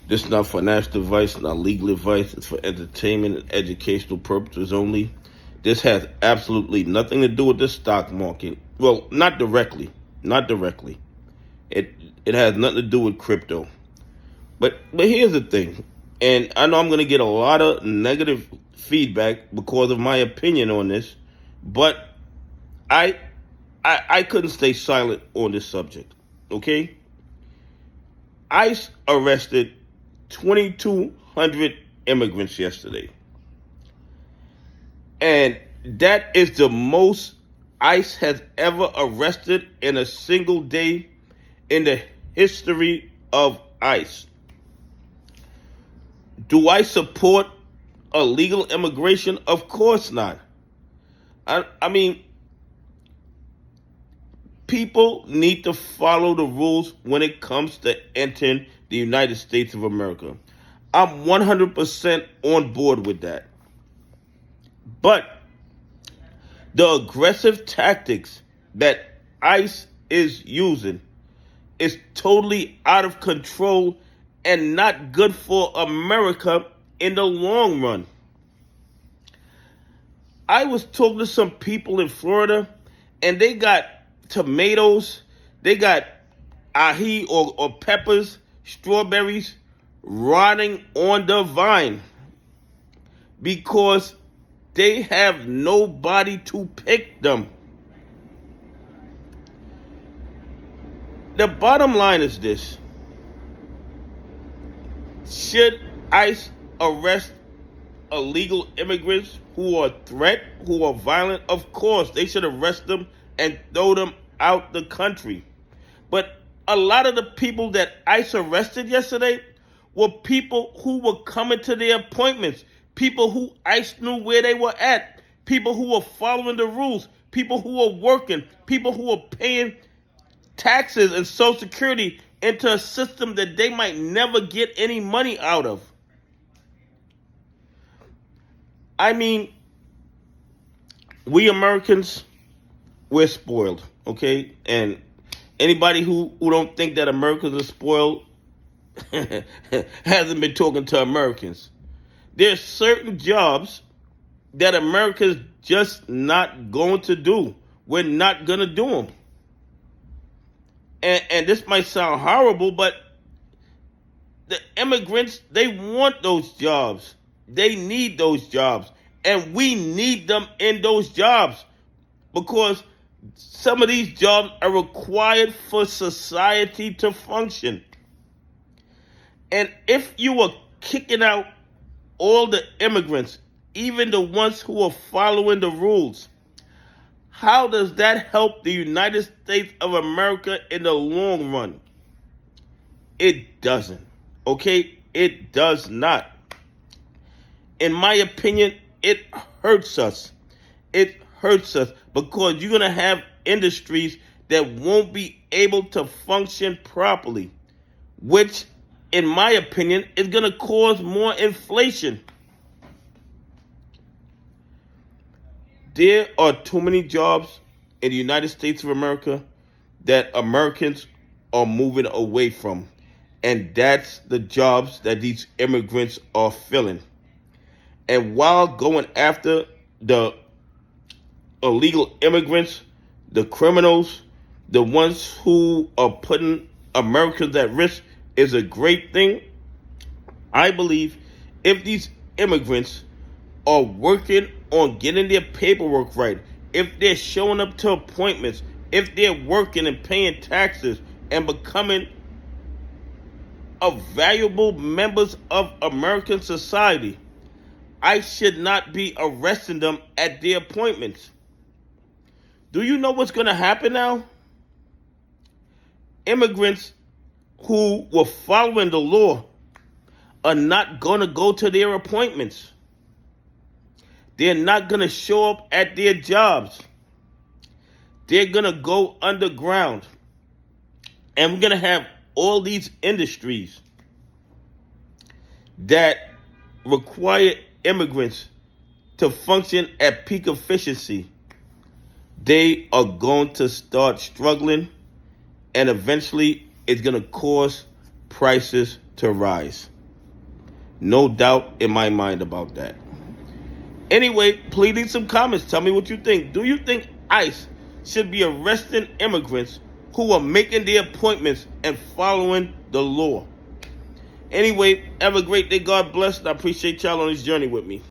This is not financial advice, not legal advice. It's for entertainment and educational purposes only. This has absolutely nothing to do with the stock market. Well, not directly. Not directly. It has nothing to do with crypto. But here's the thing. And I know I'm gonna get a lot of negative feedback because of my opinion on this, but I I couldn't stay silent on this subject. Okay? ICE arrested 2,200 immigrants yesterday. And that is the most ICE has ever arrested in a single day in the history of ICE. Do I support illegal immigration? Of course not. I mean, people need to follow the rules when it comes to entering the United States of America. I'm 100% on board with that. But the aggressive tactics that ICE is using is totally out of control and not good for America in the long run. I was talking to some people in Florida, and they got tomatoes, they got ají or peppers, strawberries rotting on the vine because they have nobody to pick them. The bottom line is this. Should ICE arrest illegal immigrants who are a threat, who are violent? Of course, they should arrest them and throw them out the country. But a lot of the people that ICE arrested yesterday were people who were coming to their appointments, people who ICE knew where they were at, people who were following the rules, people who were working, people who were paying taxes and Social Security into a system that they might never get any money out of. I mean, we Americans, we're spoiled, okay? And anybody who don't think that Americans are spoiled hasn't been talking to Americans. There's certain jobs that America's just not going to do. We're not going to do them. And this might sound horrible, but the immigrants, they want those jobs. They need those jobs. And we need them in those jobs because some of these jobs are required for society to function. And if you were kicking out all the immigrants, even the ones who are following the rules, how does that help the United States of America in the long run? It doesn't. Okay? It does not. In my opinion, it hurts us. It hurts us because you're going to have industries that won't be able to function properly, which, in my opinion, is going to cause more inflation. There are too many jobs in the United States of America that Americans are moving away from. And that's the jobs that these immigrants are filling. And while going after the illegal immigrants, the criminals, the ones who are putting Americans at risk is a great thing, I believe if these immigrants are working on getting their paperwork right, if they're showing up to appointments, if they're working and paying taxes and becoming valuable members of American society, I should not be arresting them at their appointments. Do you know what's going to happen now? Immigrants who were following the law are not going to go to their appointments. They're not going to show up at their jobs. They're going to go underground. And we're going to have all these industries that require immigrants to function at peak efficiency. They are going to start struggling, and eventually it's going to cause prices to rise. No doubt in my mind about that. Anyway, please leave some comments. Tell me what you think. Do you think ICE should be arresting immigrants who are making their appointments and following the law? Anyway, have a great day. God bless. And I appreciate y'all on this journey with me.